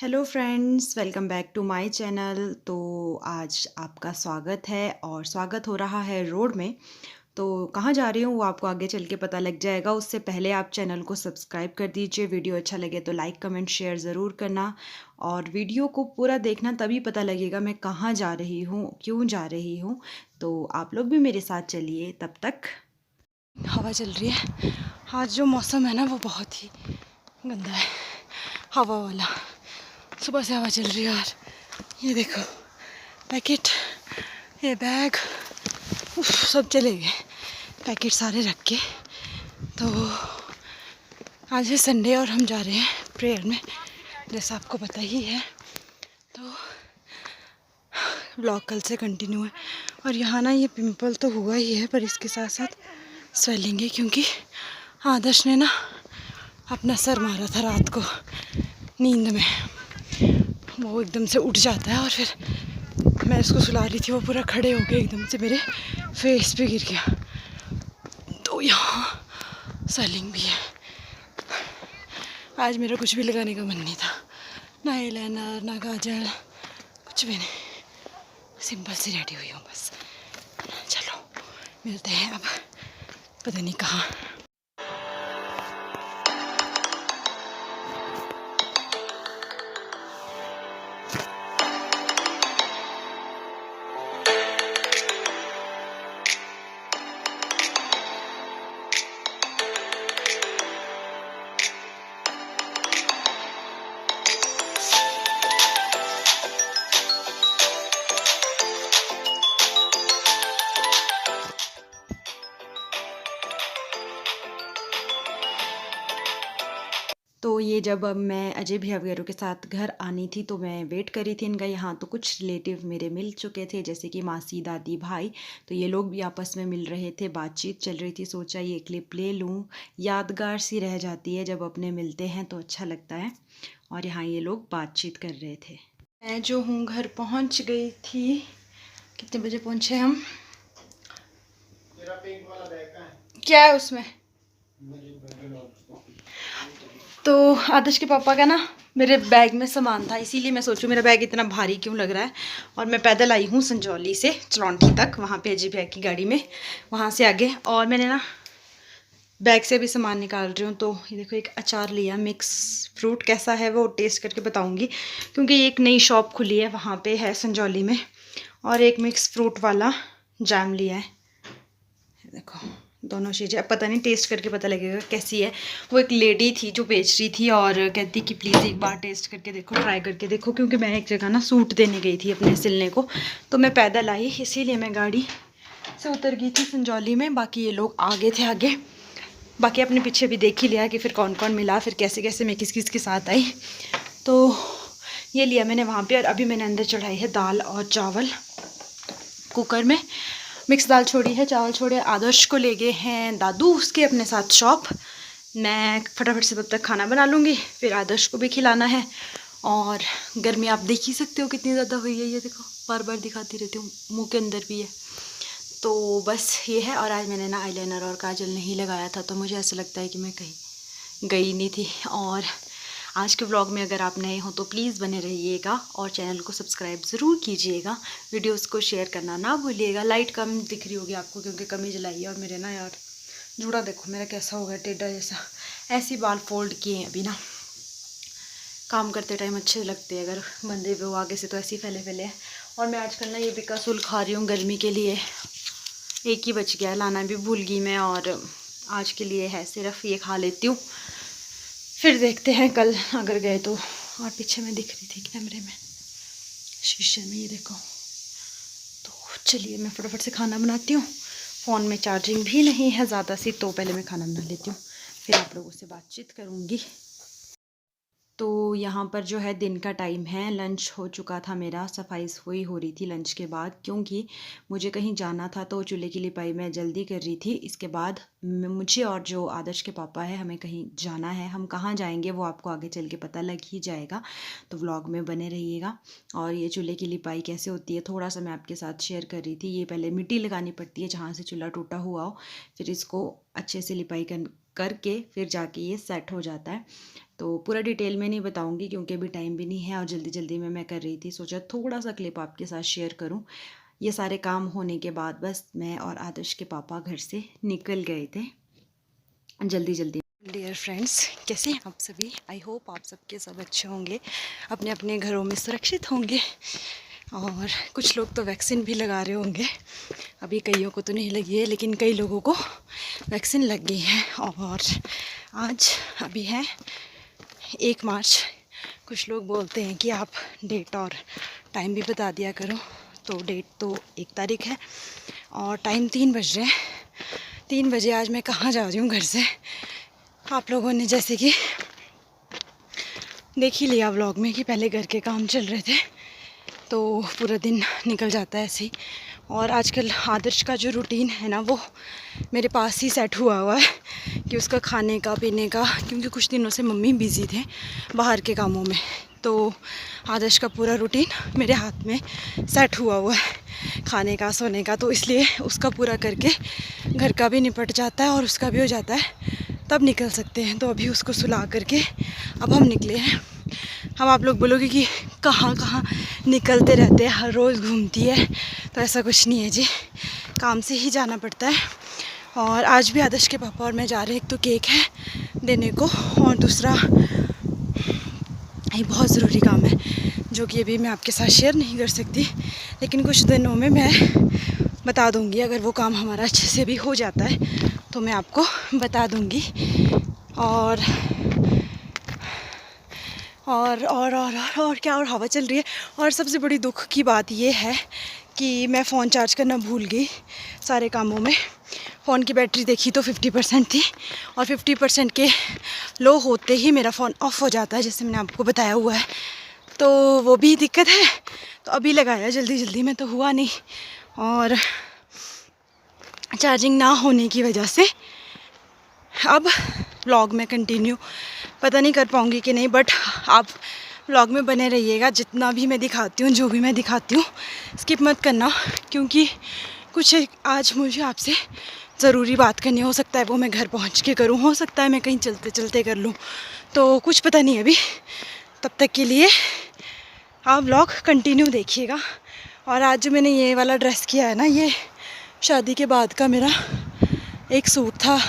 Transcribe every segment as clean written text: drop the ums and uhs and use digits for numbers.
Hello friends, welcome back to my channel. तो आज आपका स्वागत है और स्वागत हो रहा है रोड में। तो कहाँ जा रही हूँ वो आपको आगे चल के पता लग जाएगा। उससे पहले आप चैनल को सब्सक्राइब कर दीजिए। वीडियो अच्छा लगे तो लाइक कमेंट शेयर ज़रूर करना और वीडियो को पूरा देखना, तभी पता लगेगा मैं कहाँ जा रही हूँ, क्यों जा रही हूँ। तो आप लोग भी मेरे साथ चलिए। तब तक हवा चल रही है। आज जो मौसम है ना वो बहुत ही गंदा है, हवा वाला। सुबह से हवा चल रही है और ये देखो पैकेट, ये बैग, सब चले गए पैकेट सारे रख के। तो आज है संडे और हम जा रहे हैं प्रेयर में, जैसा आपको पता ही है। तो ब्लॉग कल से कंटिन्यू है। और यहाँ ना ये पिंपल तो हुआ ही है, पर इसके साथ साथ स्वेलिंग है, क्योंकि आदर्श ने ना अपना सर मारा था रात को नींद में। वो एकदम से उठ जाता है और फिर मैं उसको सुला रही थी, वो पूरा खड़े होके एकदम से मेरे फेस पे गिर गया। तो यहाँ स्वेलिंग भी है। आज मेरा कुछ भी लगाने का मन नहीं था, ना आईलाइनर ना काजल, कुछ भी नहीं। सिंपल सी रेडी हुई हूँ बस। चलो मिलते हैं अब पता नहीं कहाँ। तो ये जब मैं अजय भैया वगैरह के साथ घर आनी थी तो मैं वेट करी थी इनका यहाँ। तो कुछ रिलेटिव मेरे मिल चुके थे, जैसे कि मासी, दादी, भाई। तो ये लोग भी आपस में मिल रहे थे, बातचीत चल रही थी। सोचा ये क्लिप ले लूँ, यादगार सी रह जाती है, जब अपने मिलते हैं तो अच्छा लगता है। और यहाँ ये लोग बातचीत कर रहे थे। मैं जो हूँ घर पहुँच गई थी। कितने बजे पहुँचे हम? तेरा पिंक वाला बैग कहाँ है? क्या है उसमें? तो आदर्श के पापा का ना मेरे बैग में सामान था, इसीलिए मैं सोचूं मेरा बैग इतना भारी क्यों लग रहा है। और मैं पैदल आई हूँ संजौली से चरौंठी तक, वहाँ पे अजय भैया की गाड़ी में, वहाँ से आगे। और मैंने ना बैग से भी सामान निकाल रही हूँ। तो ये देखो, एक अचार लिया मिक्स फ्रूट, कैसा है वो टेस्ट करके बताऊँगी, क्योंकि ये एक नई शॉप खुली है वहाँ पर है संजौली में। और एक मिक्स फ्रूट वाला जैम लिया है। देखो दोनों चीज़ें, अब पता नहीं टेस्ट करके पता लगेगा कैसी है। वो एक लेडी थी जो बेच रही थी और कहती कि प्लीज़ एक बार टेस्ट करके देखो, ट्राई करके देखो, क्योंकि मैं एक जगह ना सूट देने गई थी अपने सिलने को। तो मैं पैदल आई, इसीलिए मैं गाड़ी से उतर गई थी संजौली में। बाकी ये लोग आगे थे आगे। बाकी अपने पीछे भी देख ही लिया कि फिर कौन कौन मिला, फिर कैसे कैसे मैं किस किस के साथ आई। तो ये लिया मैंने वहाँ पर। और अभी मैंने अंदर चढ़ाई है दाल और चावल कुकर में। मिक्स दाल छोड़ी है, चावल छोड़े। आदर्श को ले गए हैं दादू उसके अपने साथ शॉप। मैं फटाफट से तब तक खाना बना लूँगी, फिर आदर्श को भी खिलाना है। और गर्मी आप देख ही सकते हो कितनी ज़्यादा हुई है, ये देखो बार बार दिखाती रहती हूँ, मुँह के अंदर भी है। तो बस ये है। और आज मैंने ना आईलाइनर और काजल नहीं लगाया था, तो मुझे ऐसा लगता है कि मैं कहीं गई नहीं थी। और आज के व्लॉग में अगर आप नए हो तो प्लीज़ बने रहिएगा और चैनल को सब्सक्राइब ज़रूर कीजिएगा। वीडियोस को शेयर करना ना भूलिएगा। लाइट कम दिख रही होगी आपको क्योंकि कम ही जलाई है। और मेरे ना यार जूड़ा देखो मेरा कैसा हो गया, टेढ़ा जैसा। ऐसे बाल फोल्ड किए हैं अभी ना, काम करते टाइम अच्छे लगते हैं, अगर बंदे पे वो आगे से तो ऐसे ही फैले फैले हैं। और मैं आजकल ना ये बिकासुल खा रही हूँ गर्मी के लिए। एक ही बच गया, लाना भी भूल गई मैं, और आज के लिए है सिर्फ ये खा लेती हूँ। फिर देखते हैं कल अगर गए तो। और पीछे मैं दिख रही थी कैमरे में, शीशे में, ये देखो। तो चलिए मैं फटाफट से खाना बनाती हूँ। फ़ोन में चार्जिंग भी नहीं है ज़्यादा सी, तो पहले मैं खाना बना लेती हूँ, फिर आप लोगों से बातचीत करूँगी। तो यहाँ पर जो है दिन का टाइम है, लंच हो चुका था मेरा, सफाई हुई हो रही थी लंच के बाद, क्योंकि मुझे कहीं जाना था तो चूल्हे की लिपाई मैं जल्दी कर रही थी। इसके बाद मुझे और जो आदर्श के पापा है, हमें कहीं जाना है। हम कहाँ जाएंगे वो आपको आगे चल के पता लग ही जाएगा, तो व्लॉग में बने रहिएगा। और ये चूल्हे की लिपाई कैसे होती है थोड़ा सा मैं आपके साथ शेयर कर रही थी। ये पहले मिट्टी लगानी पड़ती है जहाँ से चूल्हा टूटा हुआ हो, फिर इसको अच्छे से लिपाई करके फिर जाके ये सेट हो जाता है। तो पूरा डिटेल में नहीं बताऊंगी क्योंकि अभी टाइम भी नहीं है और जल्दी जल्दी में मैं कर रही थी, सोचा थोड़ा सा क्लिप आपके साथ शेयर करूं। ये सारे काम होने के बाद बस मैं और आदर्श के पापा घर से निकल गए थे जल्दी जल्दी। डियर फ्रेंड्स, कैसे हैं आप सभी? आई होप आप सबके सब अच्छे होंगे, अपने अपने घरों में सुरक्षित होंगे। और कुछ लोग तो वैक्सीन भी लगा रहे होंगे, अभी कईयों को तो नहीं लगी है लेकिन कई लोगों को वैक्सीन लग गई है। और आज अभी है 1 मार्च। कुछ लोग बोलते हैं कि आप डेट और टाइम भी बता दिया करो, तो डेट तो 1 तारीख है और टाइम 3 बज रहे हैं। 3 बजे आज मैं कहाँ जा रही हूँ घर से, आप लोगों ने जैसे कि देख ही लिया व्लॉग में कि पहले घर के काम चल रहे थे, तो पूरा दिन निकल जाता है ऐसे ही। और आजकल आदर्श का जो रूटीन है ना वो मेरे पास ही सेट हुआ है कि उसका खाने का पीने का, क्योंकि कुछ दिनों से मम्मी बिज़ी थे बाहर के कामों में, तो आदर्श का पूरा रूटीन मेरे हाथ में सेट हुआ है खाने का सोने का, तो इसलिए उसका पूरा करके घर का भी निपट जाता है और उसका भी हो जाता है, तब निकल सकते हैं। तो अभी उसको सुला करके अब हम निकले हैं। अब आप लोग बोलोगे कि कहाँ कहाँ निकलते रहते हैं, हर रोज़ घूमती है, तो ऐसा कुछ नहीं है जी, काम से ही जाना पड़ता है। और आज भी आदर्श के पापा और मैं जा रहे हैं, एक तो केक है देने को और दूसरा ये बहुत ज़रूरी काम है जो कि अभी मैं आपके साथ शेयर नहीं कर सकती, लेकिन कुछ दिनों में मैं बता दूंगी। अगर वो काम हमारा अच्छे से भी हो जाता है तो मैं आपको बता दूंगी। और क्या, और हवा चल रही है। और सबसे बड़ी दुख की बात ये है कि मैं फ़ोन चार्ज करना भूल गई सारे कामों में। फ़ोन की बैटरी देखी तो 50% थी और 50% के लो होते ही मेरा फ़ोन ऑफ़ हो जाता है, जैसे मैंने आपको बताया हुआ है, तो वो भी दिक्कत है। तो अभी लगाया जल्दी जल्दी में, तो हुआ नहीं, और चार्जिंग ना होने की वजह से अब व्लॉग में कंटिन्यू पता नहीं कर पाऊँगी कि नहीं, बट आप व्लॉग में बने रहिएगा। जितना भी मैं दिखाती हूँ, जो भी मैं दिखाती हूँ, स्किप मत करना, क्योंकि कुछ आज मुझे आपसे ज़रूरी बात करनी, हो सकता है वो मैं घर पहुँच के करूँ, हो सकता है मैं कहीं चलते चलते कर लूँ, तो कुछ पता नहीं अभी। तब तक के लिए आप व्लॉग कंटिन्यू देखिएगा। और आज जो मैंने ये वाला ड्रेस किया है ना, ये शादी के बाद का मेरा एक सूट था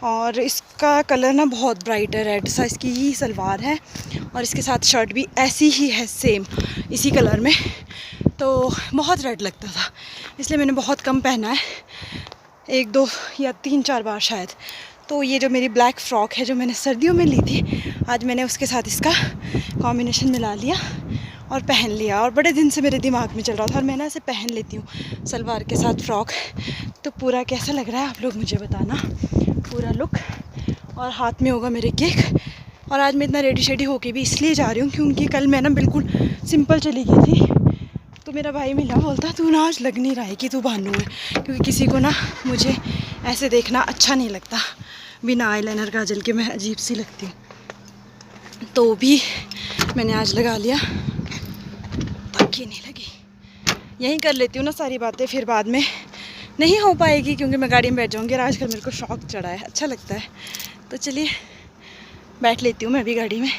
और इसका कलर ना बहुत ब्राइट है, रेड सा इसकी ही सलवार है और इसके साथ शर्ट भी ऐसी ही है, सेम इसी कलर में, तो बहुत रेड लगता था, इसलिए मैंने बहुत कम पहना है, 1 2 या 3 4 बार शायद। तो ये जो मेरी ब्लैक फ़्रॉक है जो मैंने सर्दियों में ली थी, आज मैंने उसके साथ इसका कॉम्बिनेशन मिला लिया और पहन लिया। और बड़े दिन से मेरे दिमाग में चल रहा था और मैं ना इसे पहन लेती हूँ सलवार के साथ फ़्रॉक। तो पूरा कैसा लग रहा है आप लोग मुझे बताना, पूरा लुक। और हाथ में होगा मेरे केक। और आज मैं इतना रेडी शेडी होके भी इसलिए जा रही हूँ क्योंकि कल मैं ना बिल्कुल सिंपल चली गई थी, तो मेरा भाई मिला, बोलता तू ना आज लग नहीं रहा है कि तू भानु है, क्योंकि किसी को ना मुझे ऐसे देखना अच्छा नहीं लगता, बिना आईलाइनर काजल के मैं अजीब सी लगती हूँ। तो भी मैंने आज लगा लिया ताकि नहीं लगी। यहीं कर लेती हूँ ना सारी बातें, फिर बाद में नहीं हो पाएगी क्योंकि मैं गाड़ी में बैठ जाऊँगी। और आजकल मेरे को शौक चढ़ा है, अच्छा लगता है, तो चलिए बैठ लेती हूँ मैं भी गाड़ी में।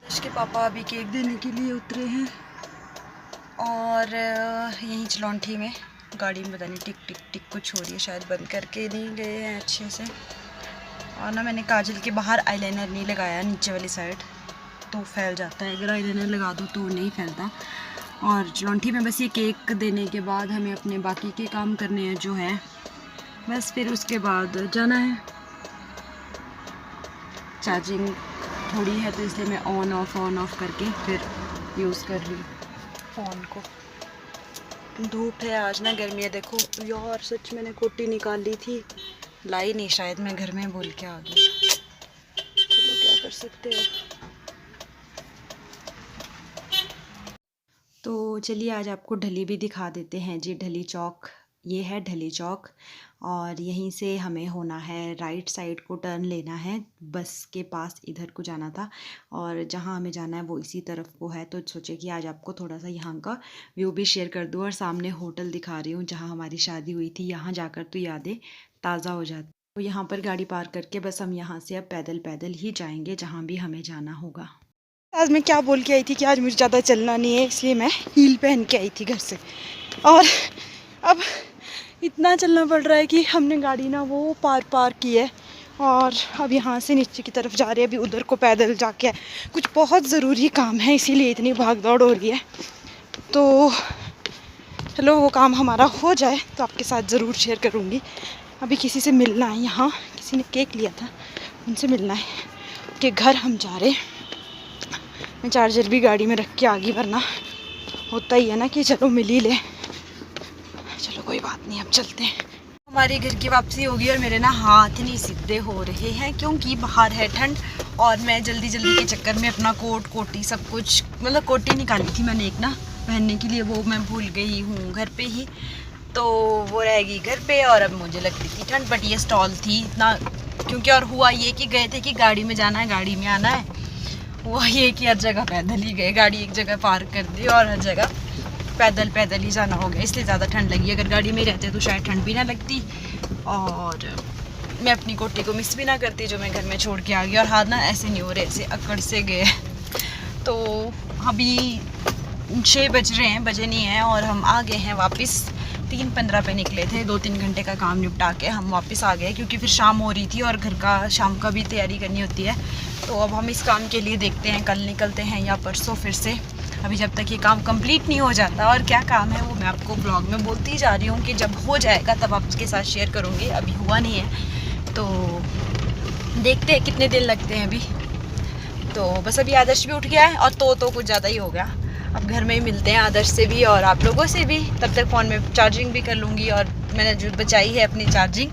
के पापा अभी केक देने के लिए उतरे हैं और यहीं चलौंठी में गाड़ी में पता नहीं टिक टिक टिक कुछ हो रही है, शायद बंद करके नहीं गए हैं अच्छे से। और ना मैंने काजल के बाहर आईलाइनर नहीं लगाया, नीचे वाली साइड, तो फैल जाता है, अगर आईलाइनर लगा दो तो नहीं फैलता। और चलौंठी में बस ये केक देने के बाद हमें अपने बाकी के काम करने हैं जो है, बस फिर उसके बाद जाना है। चार्जिंग थोड़ी है तो इसलिए मैं ऑन ऑफ करके फिर यूज़ कर रही हूँ फ़ोन को। धूप है आज ना, गर्मी है। देखो यार सच मैंने कोटी निकाल ली थी, लाई नहीं, शायद मैं घर में भूल के आ गई। चलो क्या कर सकते हैं। तो चलिए आज आपको ढली भी दिखा देते हैं जी। ढली चौक, ये है ढली चौक, और यहीं से हमें होना है राइट साइड को टर्न लेना है। बस के पास इधर को जाना था और जहाँ हमें जाना है वो इसी तरफ को है। तो सोचे कि आज आपको थोड़ा सा यहाँ का व्यू भी शेयर कर दूँ, और सामने होटल दिखा रही हूँ जहाँ हमारी शादी हुई थी। यहाँ जाकर तो यादें ताज़ा हो जाती। तो यहाँ पर गाड़ी पार्क करके बस हम यहाँ से अब पैदल पैदल ही जाएंगे जहाँ भी हमें जाना होगा। आज मैं क्या बोल के आई थी कि आज मुझे ज़्यादा चलना नहीं है, इसलिए मैं हील पहन के आई थी घर से। और अब इतना चलना पड़ रहा है कि हमने गाड़ी ना वो पार्क की है, और अब यहाँ से नीचे की तरफ जा रहे हैं। अभी उधर को पैदल जाके कुछ बहुत ज़रूरी काम है, इसीलिए इतनी भाग दौड़ हो रही है। तो चलो वो काम हमारा हो जाए तो आपके साथ ज़रूर शेयर करूँगी। अभी किसी से मिलना है, यहाँ किसी ने केक लिया था, उनसे मिलना है कि घर हम जा रहे। मैं चार्जर भी गाड़ी में रख के आ गई, वरना होता ही है ना कि चलो मिल ही ले। चलो कोई बात नहीं, अब चलते हैं। हमारे घर की वापसी होगी और मेरे ना हाथ नहीं सीधे हो रहे हैं क्योंकि बाहर है ठंड, और मैं जल्दी के चक्कर में अपना कोट कोटी सब कुछ, मतलब कोटी निकाली थी मैंने एक ना पहनने के लिए, वो मैं भूल गई हूँ घर पे ही, तो वो रहेगी घर पे। और अब मुझे लगती थी ठंड, बट ये स्टॉल थी इतना, क्योंकि और हुआ ये कि गए थे कि गाड़ी में जाना है, गाड़ी में आना है। हुआ ये कि हर जगह पैदल ही गए, गाड़ी एक जगह पार्क कर दी और हर जगह पैदल ही जाना हो गया, इसलिए ज़्यादा ठंड लगी। अगर गाड़ी में रहते तो शायद ठंड भी ना लगती, और मैं अपनी कोटी को मिस भी ना करती जो मैं घर में छोड़ के आ गई। और हाथ ना ऐसे नहीं हो रहे, ऐसे अकड़ से गए। तो अभी 6 बज रहे हैं, बजे नहीं हैं, और हम आ गए हैं वापस। 3:15 पे निकले थे, 2-3 घंटे का काम निपटा के हम वापस आ गए, क्योंकि फिर शाम हो रही थी और घर का शाम का भी तैयारी करनी होती है। तो अब हम इस काम के लिए देखते हैं कल निकलते हैं या परसों फिर से, अभी जब तक ये काम कंप्लीट नहीं हो जाता। और क्या काम है वो मैं आपको ब्लॉग में बोलती जा रही हूँ कि जब हो जाएगा तब आपके साथ शेयर करूँगी, अभी हुआ नहीं है। तो देखते हैं कितने दिन लगते हैं अभी। तो बस अभी आदर्श भी उठ गया है, और तो कुछ ज़्यादा ही हो गया। अब घर में ही मिलते हैं आदर्श से भी और आप लोगों से भी, तब तक फ़ोन में चार्जिंग भी कर लूँगी। और मैंने जो बचाई है अपनी चार्जिंग,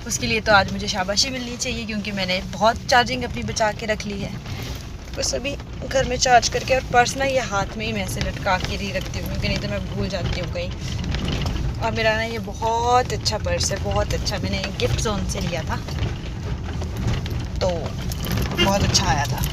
उसके लिए तो आज मुझे शाबाशी मिलनी चाहिए, क्योंकि मैंने बहुत चार्जिंग अपनी बचा के रख ली है। बस अभी घर में चार्ज करके, और पर्स ना ये हाथ में ही मैं ऐसे लटका के ही रखती हूँ, क्योंकि नहीं तो मैं भूल जाती हूँ कहीं। और मेरा ना ये बहुत अच्छा पर्स है, बहुत अच्छा, मैंने गिफ्ट जोन से लिया था, तो बहुत अच्छा आया था।